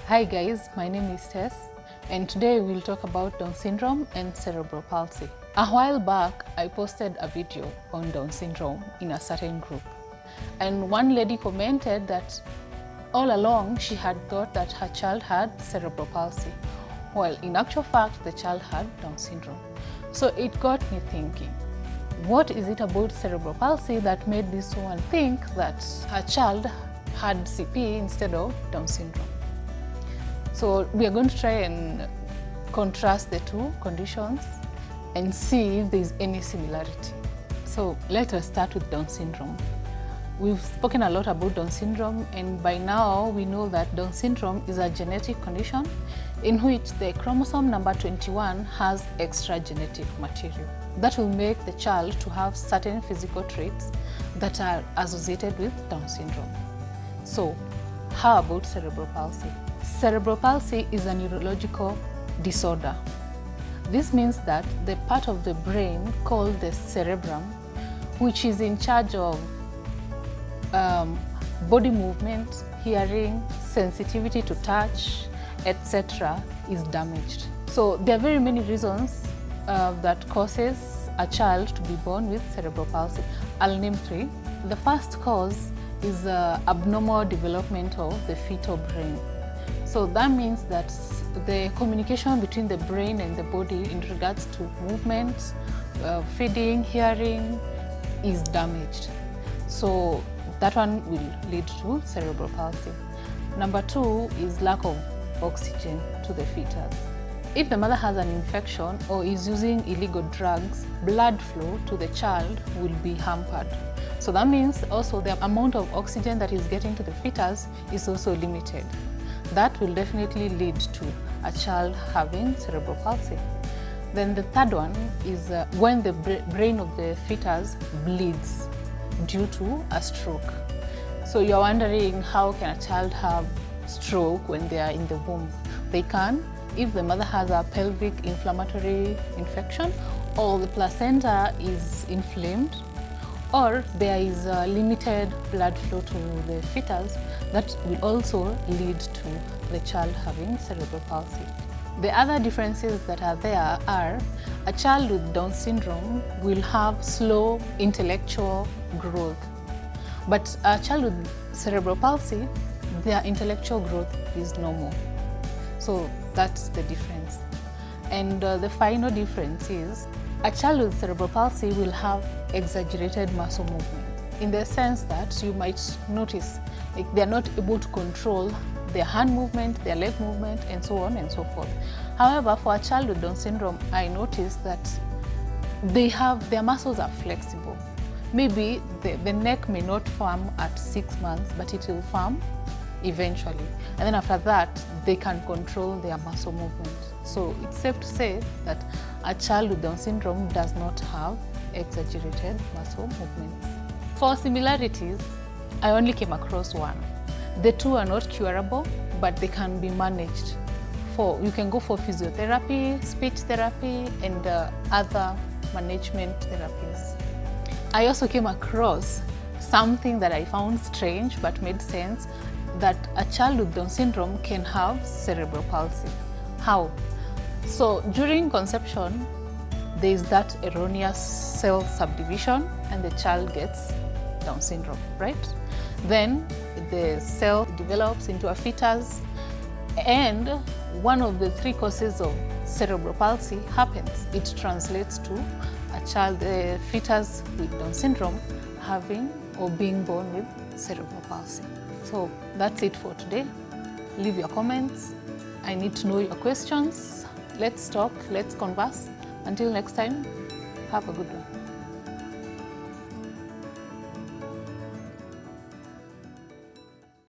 Hi guys, my name is Tess and today we'll talk about Down syndrome and cerebral palsy. A while back, I posted a video on Down syndrome in a certain group, and one lady commented that all along she had thought that her child had cerebral palsy, while in actual fact the child had Down syndrome. So it got me thinking, what is it about cerebral palsy that made this woman think that her child had CP instead of Down syndrome? So we are going to try and contrast the two conditions and see if there is any similarity. So let us start with Down syndrome. We've spoken a lot about Down syndrome, and by now we know that Down syndrome is a genetic condition in which the chromosome number 21 has extra genetic material that will make the child to have certain physical traits that are associated with Down syndrome. So how about cerebral palsy? Cerebral palsy is a neurological disorder. This means that the part of the brain called the cerebrum, which is in charge of body movement, hearing, sensitivity to touch, etc., is damaged. So there are very many reasons that causes a child to be born with cerebral palsy. I'll name three. The first cause is abnormal development of the fetal brain. So that means that the communication between the brain and the body in regards to movement, feeding, hearing is damaged. So that one will lead to cerebral palsy. Number two is lack of oxygen to the fetus. If the mother has an infection or is using illegal drugs, blood flow to the child will be hampered. So that means also the amount of oxygen that is getting to the fetus is also limited. That will definitely lead to a child having cerebral palsy. Then the third one is when the brain of the fetus bleeds due to a stroke. So you're wondering, how can a child have stroke when they are in the womb? They can if the mother has a pelvic inflammatory infection, or the placenta is inflamed, or there is limited blood flow to the fetus. That will also lead to the child having cerebral palsy. The other differences that are there are a child with Down syndrome will have slow intellectual growth, but a child with cerebral palsy, their intellectual growth is normal. So that's the difference. And the final difference is a child with cerebral palsy will have exaggerated muscle movement, in the sense that you might notice like they're not able to control their hand movement, their leg movement, and so on and so forth. However, for a child with Down syndrome, I noticed that their muscles are flexible. Maybe the neck may not form at 6 months, but it will form eventually. And then after that, they can control their muscle movement. So it's safe to say that a child with Down syndrome does not have exaggerated muscle movements. For similarities, I only came across one. The two are not curable, but they can be managed. You can go for physiotherapy, speech therapy, and other management therapies. I also came across something that I found strange but made sense, that a child with Down syndrome can have cerebral palsy. How? So during conception, there is that erroneous cell subdivision and the child gets Down syndrome, right? Then the cell develops into a fetus, and one of the three causes of cerebral palsy happens. It translates to a fetus with Down syndrome having or being born with cerebral palsy. So that's it for today. Leave your comments. I need to know your questions. Let's talk, let's converse. Until next time, have a good one.